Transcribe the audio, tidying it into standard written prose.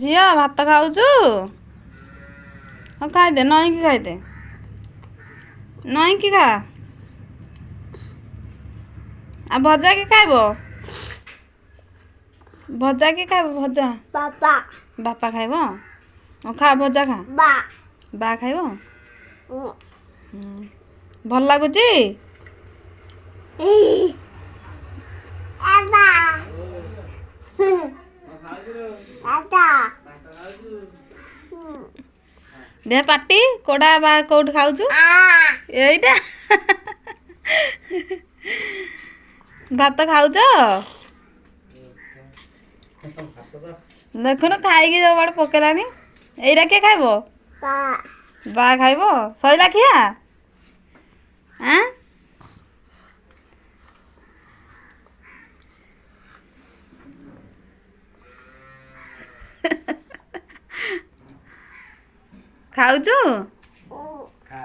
ଝିଅ ଭାତ ଖାଉଛୁ? ହଁ ଖାଇଦେ, ନଈକି ଖାଇଦେ, ନଈକି ଖା। ଆଉ ଭଜା କି ଖାଇବ? ଭଜା କି ଖାଇବ? ଭଜା ବାପା ବାପା ଖାଇବ? ଖା ଭଜା ଖା। ବା ବା ଖାଇବ? ଭଲ ଲାଗୁଛି? ଦେ ପାଟି କୋଡ଼ା ବା କୋଉଠି ଖାଉଛୁ? ଏଇଟା ଭାତ ଖାଉଛ? ଦେଖୁନୁ ଖାଇକି ଯୋଉ ବାଟେ ପକେଇଲାଣି। ଏଇଟା କିଏ ଖାଇବ? ବା ଖାଇବ? ସଇଲା ଖିଆ? ଆଁ ଖାଉଛୁ? ଖା।